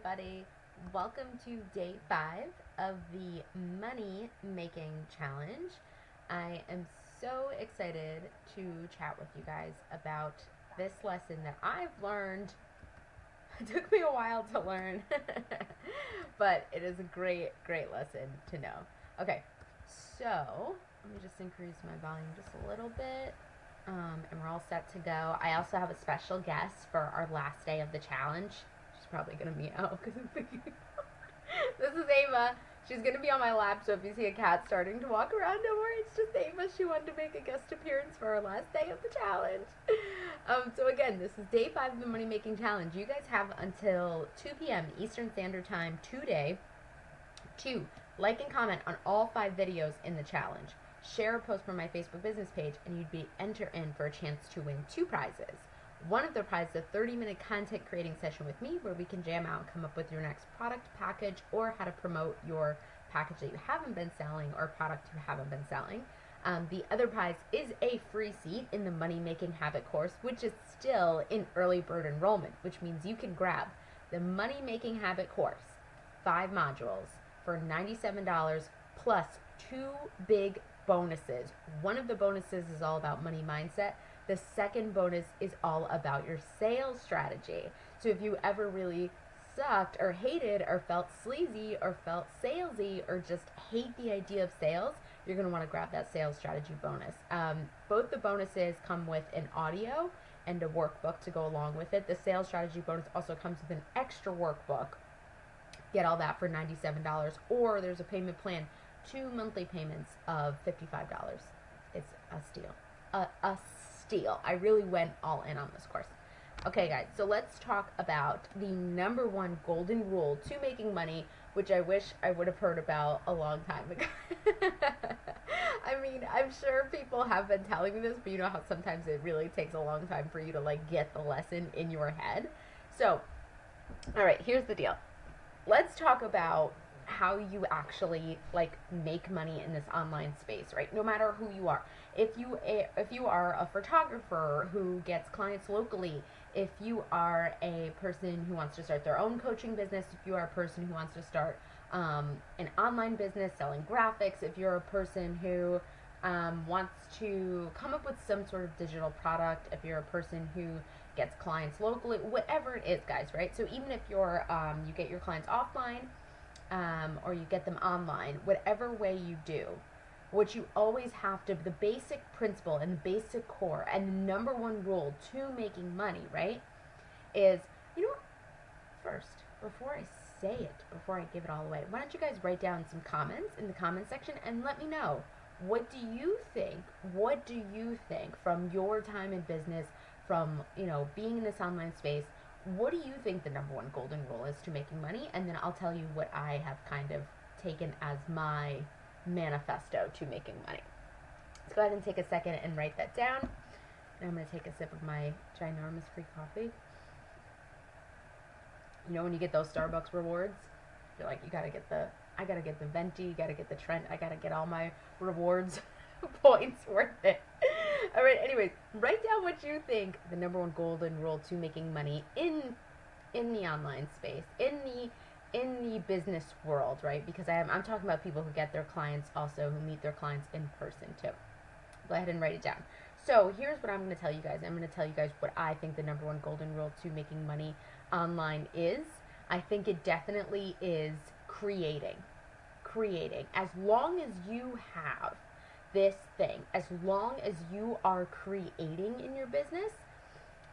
everybody. Welcome to day 5 of the Money Making Challenge. I am so excited to chat with you guys about this lesson that I've learned. It took me a while to learn, but it is a great lesson to know. Okay, so let me just increase my volume just a little bit. And we're all set to go. I also have a special guest for our last day of the challenge. She's probably gonna meow because I'm thinking. This is Ava. She's gonna be on my lap, so if you see a cat starting to walk around, don't worry, it's just Ava. She wanted to make a guest appearance for our last day of the challenge. So again, this is day 5 of the Money Making Challenge. You guys have until 2 p.m. Eastern Standard Time today to like and comment on all 5 videos in the challenge. Share a post from my Facebook business page, and you'd be entered in for a chance to win 2 prizes. One of the prizes, a 30-minute content creating session with me where we can jam out and come up with your next product, package, or how to promote your package that you haven't been selling or product you haven't been selling. The other prize is a free seat in the Money Making Habit course, which is still in early bird enrollment, which means you can grab the Money Making Habit course, 5 modules, for $97 plus 2 big bonuses. One of the bonuses is all about money mindset. The second bonus is all about your sales strategy. So if you ever really sucked or hated or felt sleazy or felt salesy or just hate the idea of sales, you're going to want to grab that sales strategy bonus. Both the bonuses come with an audio and a workbook to go along with it. The sales strategy bonus also comes with an extra workbook. Get all that for $97, or there's a payment plan, 2 monthly payments of $55. It's a steal. A steal. I really went all in on this course. Okay, guys, so let's talk about the number 1 golden rule to making money, which I wish I would have heard about a long time ago. I mean, I'm sure people have been telling me this, but you know how sometimes it really takes a long time for you to like get the lesson in your head. So, all right, here's the deal. Let's talk about how you actually like make money in this online space, right? No matter who you are. If you are a photographer who gets clients locally, if you are a person who wants to start their own coaching business, if you are a person who wants to start an online business selling graphics, if you're a person who wants to come up with some sort of digital product, if you're a person who gets clients locally, whatever it is, guys, right? So even if you're you get your clients offline or you get them online, whatever way you do, what you always have to, the basic principle and the basic core and the number 1 rule to making money, right, is, you know what, first, before I say it, before I give it all away, why don't you guys write down some comments in the comment section and let me know, what do you think? What do you think from your time in business, from, you know, being in this online space? What do you think the number 1 golden rule is to making money? And then I'll tell you what I have kind of taken as my manifesto to making money. Let's go ahead and take a second and write that down. And I'm going to take a sip of my ginormous free coffee. You know when you get those Starbucks rewards? You're like, I gotta get the venti, you gotta get the Trent, I gotta get all my rewards points worth it. All right, anyways, write down what you think the number 1 golden rule to making money in the online space, in the business world, right? Because I'm talking about people who get their clients also, who meet their clients in person too. Go ahead and write it down. So here's what I'm going to tell you guys. I'm going to tell you guys what I think the number 1 golden rule to making money online is. I think it definitely is creating. As long as you have this thing, as long as you are creating in your business,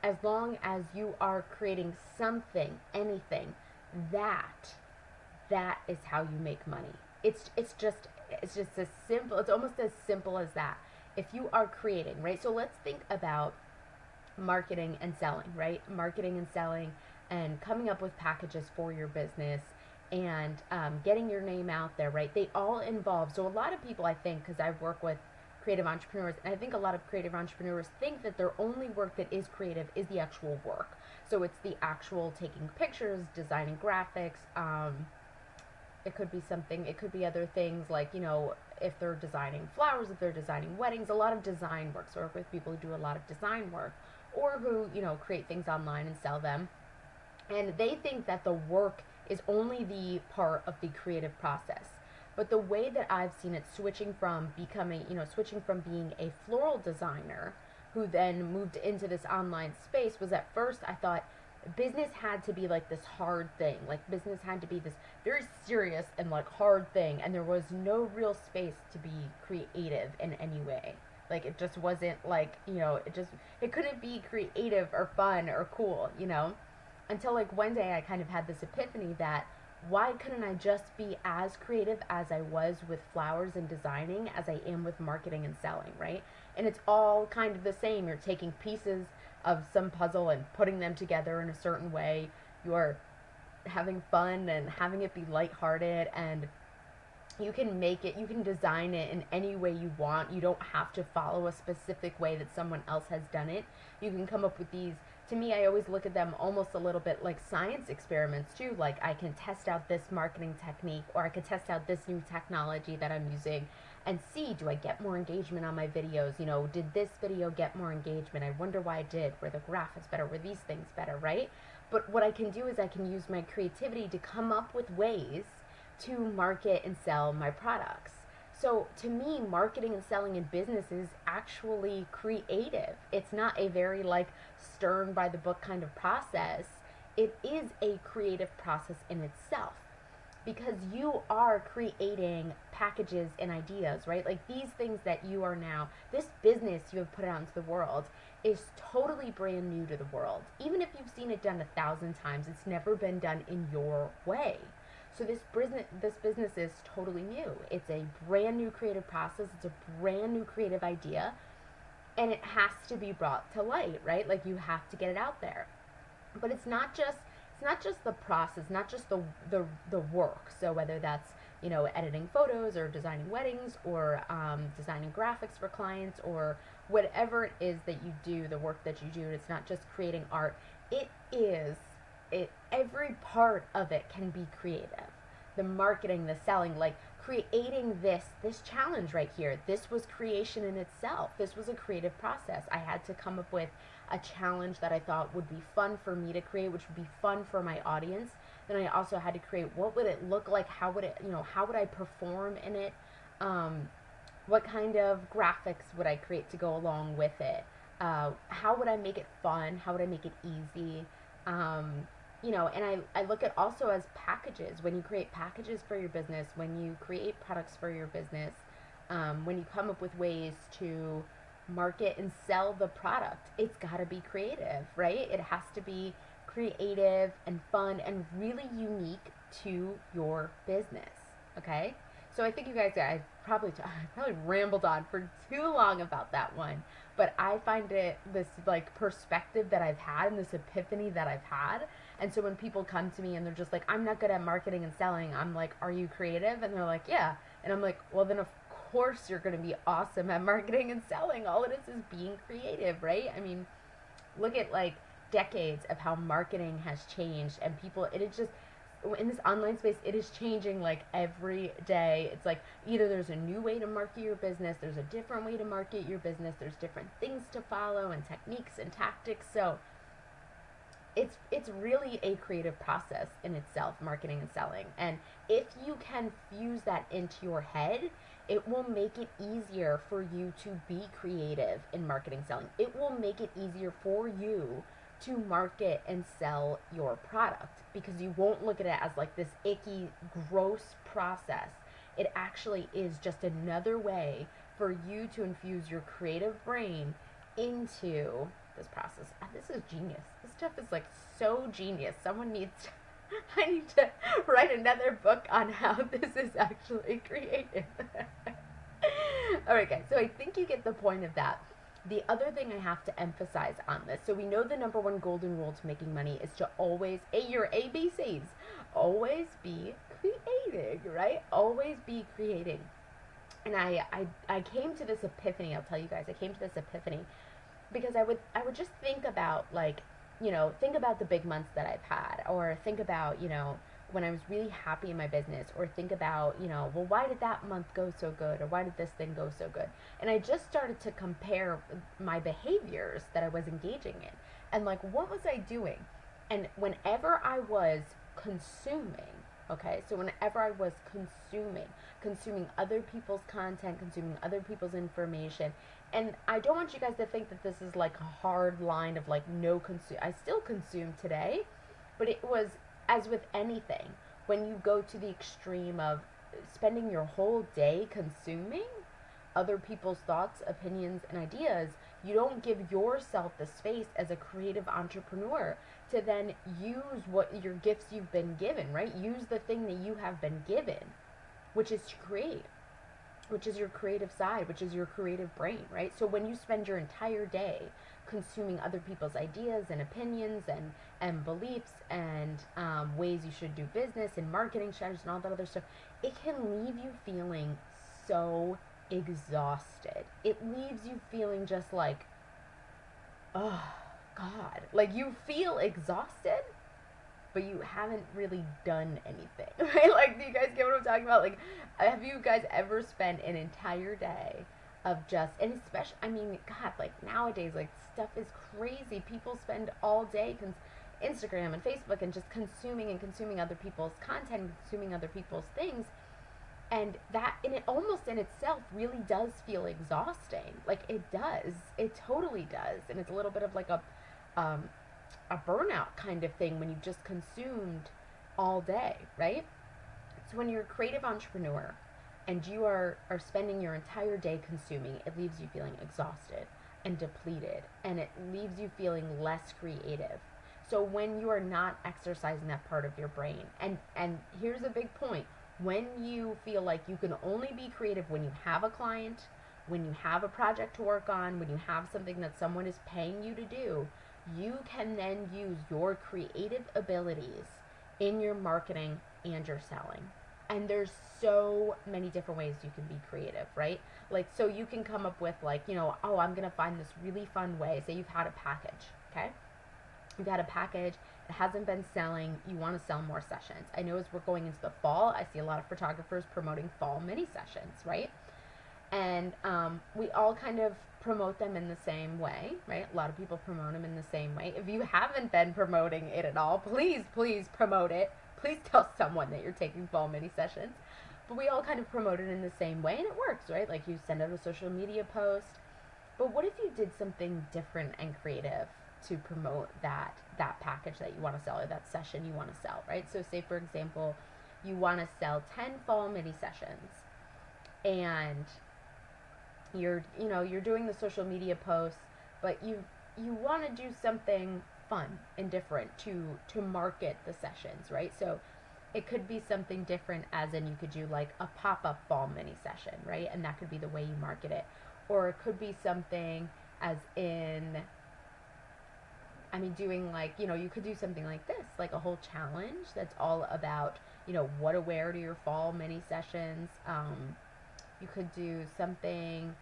as long as you are creating something, anything, that is how you make money. It's just as simple. It's almost as simple as that. If you are creating, right? So let's think about marketing and selling, right? Marketing and selling and coming up with packages for your business and getting your name out there, right? They all involve, so a lot of people, I think, because I work with creative entrepreneurs, and I think a lot of creative entrepreneurs think that their only work that is creative is the actual work. So it's the actual taking pictures, designing graphics, it could be something, it could be other things like, you know, if they're designing flowers, if they're designing weddings, a lot of design work. So I work with people who do a lot of design work or who, you know, create things online and sell them. And they think that the work is only the part of the creative process. But the way that I've seen it switching from becoming, switching from being a floral designer who then moved into this online space was, at first I thought business had to be like this hard thing. Like business had to be this very serious and like hard thing, and there was no real space to be creative in any way. Like it just wasn't like, it couldn't be creative or fun or cool, until like one day I kind of had this epiphany that why couldn't I just be as creative as I was with flowers and designing as I am with marketing and selling, right? And it's all kind of the same. You're taking pieces of some puzzle and putting them together in a certain way. You're having fun and having it be lighthearted, and you can make it, you can design it in any way you want. You don't have to follow a specific way that someone else has done it. You can come up with these. To me, I always look at them almost a little bit like science experiments too. Like I can test out this marketing technique, or I can test out this new technology that I'm using and see, do I get more engagement on my videos? Did this video get more engagement? I wonder why I did. Were the graphics better? Were these things better, right? But what I can do is I can use my creativity to come up with ways to market and sell my products. So to me, marketing and selling in business is actually creative. It's not a very like stern by the book kind of process. It is a creative process in itself, because you are creating packages and ideas, right? Like these things that you are now, this business you have put out into the world is totally brand new to the world. Even if you've seen it done 1,000 times, it's never been done in your way. So this business is totally new. It's a brand new creative process. It's a brand new creative idea, and it has to be brought to light, right? Like you have to get it out there. But it's not just the process, not just the work. So whether that's editing photos or designing weddings or designing graphics for clients or whatever it is that you do, the work that you do. It's not just creating art. Every part of it can be creative. The marketing, the selling, like creating this challenge right here. This was creation in itself. This was a creative process. I had to come up with a challenge that I thought would be fun for me to create, which would be fun for my audience. Then I also had to create, what would it look like? How would I perform in it? What kind of graphics would I create to go along with it? How would I make it fun? How would I make it easy? And I look at also as packages. When you create packages for your business, when you create products for your business, when you come up with ways to market and sell the product, it's got to be creative, right? It has to be creative and fun and really unique to your business, okay? So I think you guys, I probably rambled on for too long about that one, but I find it this like perspective that I've had and this epiphany that I've had. And so when people come to me and they're just like, I'm not good at marketing and selling, I'm like, are you creative? And they're like, yeah. And I'm like, well, then of course you're going to be awesome at marketing and selling. All it is being creative, right? I mean, look at like decades of how marketing has changed, and people, it is just, in this online space, it is changing like every day. It's like either there's a new way to market your business, there's a different way to market your business, there's different things to follow and techniques and tactics. So it's really a creative process in itself, marketing and selling. And if you can fuse that into your head, it will make it easier for you to be creative in marketing, selling. It will make it easier for you to market and sell your product, because you won't look at it as like this icky, gross process. It actually is just another way for you to infuse your creative brain into this process. This is genius. This stuff is like so genius. Someone needs to, I need to write another book on how this is actually creative. Alright guys, so I think you get the point of that. The other thing I have to emphasize on this, so we know the number one golden rule to making money is to always, your ABCs, always be creating, right? Always be creating. And I came to this epiphany, I'll tell you guys, I came to this epiphany because I would just think about like, think about the big months that I've had, or think about, when I was really happy in my business, or think about, well, why did that month go so good, or why did this thing go so good? And I just started to compare my behaviors that I was engaging in, and like, what was I doing? And whenever I was consuming. Okay, so whenever I was consuming other people's content, consuming other people's information, and I don't want you guys to think that this is like a hard line of like no consume. I still consume today, but it was, as with anything, when you go to the extreme of spending your whole day consuming other people's thoughts, opinions, and ideas, you don't give yourself the space as a creative entrepreneur to then use what your gifts you've been given, right? Use the thing that you have been given, which is to create, which is your creative side, which is your creative brain, right? So when you spend your entire day consuming other people's ideas and opinions and beliefs and ways you should do business and marketing strategies and all that other stuff, it can leave you feeling so exhausted. It leaves you feeling just like, oh, God. Like you feel exhausted, but you haven't really done anything, right? Like, do you guys get what I'm talking about? Like, have you guys ever spent an entire day of just, and especially, I mean, God, like nowadays, like stuff is crazy. People spend all day Instagram and Facebook and just consuming other people's content, consuming other people's things. And that, and it almost in itself really does feel exhausting. Like it does. It totally does. And it's a little bit of like um, a burnout kind of thing when you've just consumed all day, right? So when you're a creative entrepreneur and you are spending your entire day consuming, it leaves you feeling exhausted and depleted, and it leaves you feeling less creative. So when you are not exercising that part of your brain, and here's a big point, when you feel like you can only be creative when you have a client, when you have a project to work on, when you have something that someone is paying you to do, you can then use your creative abilities in your marketing and your selling. And there's so many different ways you can be creative, right? Like, so you can come up with like, oh, I'm going to find this really fun way. Say you've had a package, okay? You've had a package, it hasn't been selling, you want to sell more sessions. I know as we're going into the fall, I see a lot of photographers promoting fall mini sessions, right? And we all kind of promote them in the same way, right? A lot of people promote them in the same way. If you haven't been promoting it at all, please promote it. Please tell someone that you're taking fall mini sessions. But we all kind of promote it in the same way, and it works, right? Like you send out a social media post. But what if you did something different and creative to promote that package that you want to sell, or that session you want to sell, right? So say, for example, you want to sell 10 fall mini sessions, and you're doing the social media posts, but you want to do something fun and different to market the sessions, right? So it could be something different, as in you could do like a pop-up fall mini session, right? And that could be the way you market it. Or it could be something as in, I mean, doing like, you could do something like this, like a whole challenge that's all about, what to wear to your fall mini sessions. You could do something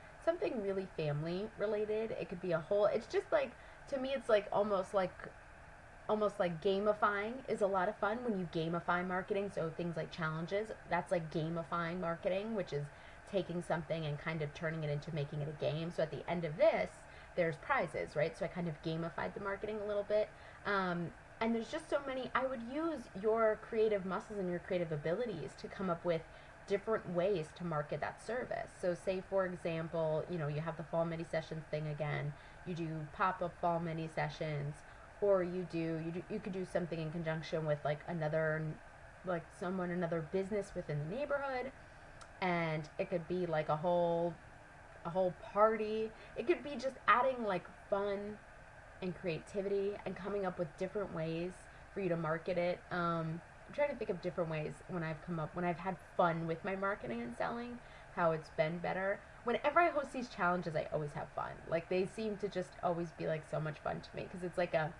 really family related. It could be a whole, it's just like, to me, it's like almost like gamifying is a lot of fun when you gamify marketing. So things like challenges, that's like gamifying marketing, which is taking something and kind of turning it into making it a game. So at the end of this, there's prizes, right? So I kind of gamified the marketing a little bit. And there's just so many. I would use your creative muscles and your creative abilities to come up with different ways to market that service. So say, for example, you have the fall mini sessions thing again. You do pop-up fall mini sessions, or you could do something in conjunction with like another business within the neighborhood, and it could be like a whole party. It could be just adding like fun and creativity and coming up with different ways for you to market it. I'm trying to think of different ways when I've had fun with my marketing and selling, how it's been better. Whenever I host these challenges, I always have fun. Like they seem to just always be like so much fun to me, because it's like a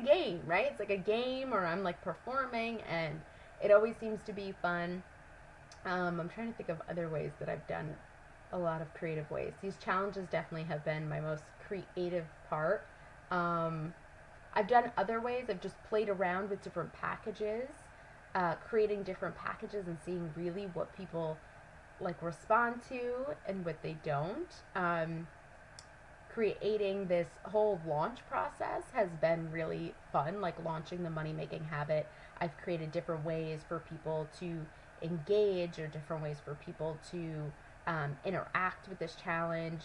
game, right? It's like a game, or I'm like performing, and it always seems to be fun. I'm trying to think of other ways that I've done a lot of creative ways. These challenges definitely have been my most creative part. I've done other ways. I've just played around with different packages, creating different packages and seeing really what people like respond to and what they don't. creating this whole launch process has been really fun, like launching the money making habit. I've created different ways for people to engage, or different ways for people to interact with this challenge.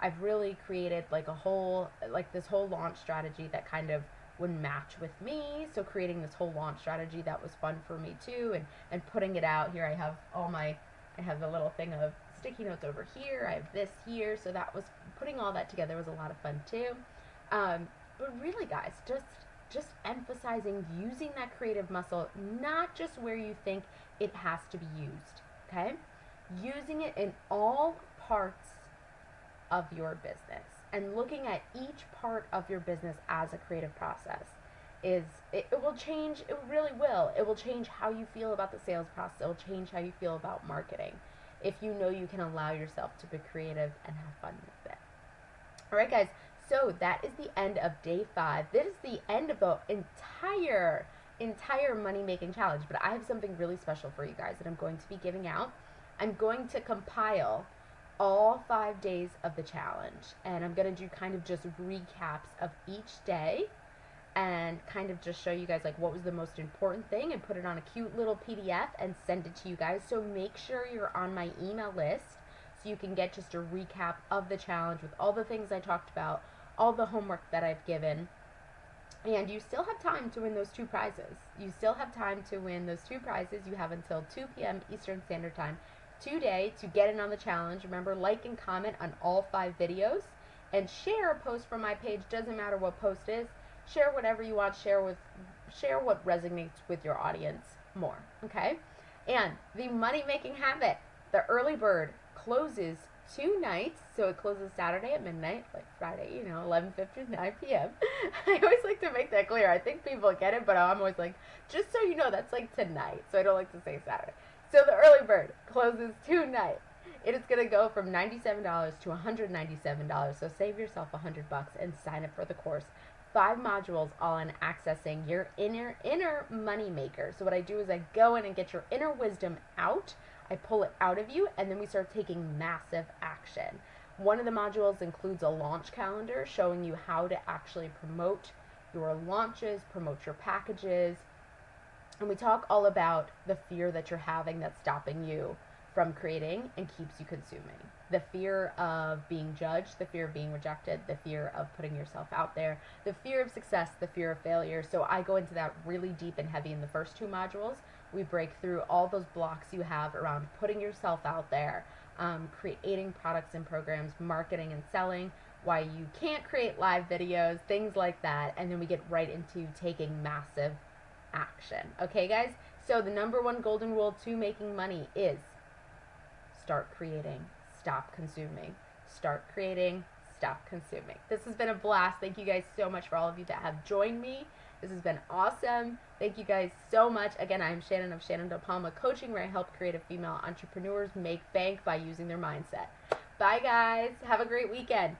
I've really created like this whole launch strategy that kind of would match with me. So creating this whole launch strategy that was fun for me too, and putting it out here. I have a little thing of sticky notes over here. I have this here. So that was, putting all that together was a lot of fun too. But really, guys, just emphasizing using that creative muscle, not just where you think it has to be used. Okay, using it in all parts of your business, and looking at each part of your business as a creative process it will change. It really will. It will change how you feel about the sales process. It will change how you feel about marketing if you know you can allow yourself to be creative and have fun with it. All right, guys, so that is the end of day 5. This is the end of the entire money making challenge, but I have something really special for you guys that I'm going to be giving out. I'm going to compile all 5 days of the challenge, and I'm going to do kind of just recaps of each day, and kind of just show you guys like what was the most important thing, and put it on a cute little PDF and send it to you guys. So make sure you're on my email list so you can get just a recap of the challenge with all the things I talked about, all the homework that I've given. And you still have time to win those 2 prizes. You still have time to win those 2 prizes. You have until 2 p.m. Eastern Standard Time today to get in on the challenge. Remember, like and comment on all 5 videos, and share a post from my page. Doesn't matter what post is. Share whatever you want. Share what resonates with your audience more. Okay? And the money making habit, the early bird closes 2 nights. So it closes Saturday at midnight, like Friday, 11:59 p.m. I always like to make that clear. I think people get it, but I'm always like, just so you know, that's like tonight. So I don't like to say Saturday. So the early bird closes tonight. It is going to go from $97 to $197. So save yourself $100 and sign up for the course. 5 modules all on accessing your inner money maker. So what I do is I go in and get your inner wisdom out. I pull it out of you, and then we start taking massive action. One of the modules includes a launch calendar showing you how to actually promote your launches, promote your packages. And we talk all about the fear that you're having that's stopping you from creating and keeps you consuming. The fear of being judged, the fear of being rejected, the fear of putting yourself out there, the fear of success, the fear of failure. So I go into that really deep and heavy in the first 2 modules. We break through all those blocks you have around putting yourself out there, creating products and programs, marketing and selling, why you can't create live videos, things like that. And then we get right into taking massive action. Okay, guys? So the number 1 golden rule to making money is start creating, stop consuming. Start creating, stop consuming. This has been a blast. Thank you guys so much for all of you that have joined me. This has been awesome. Thank you guys so much. Again, I'm Shannon of Shannon De Palma Coaching, where I help creative female entrepreneurs make bank by using their mindset. Bye, guys. Have a great weekend.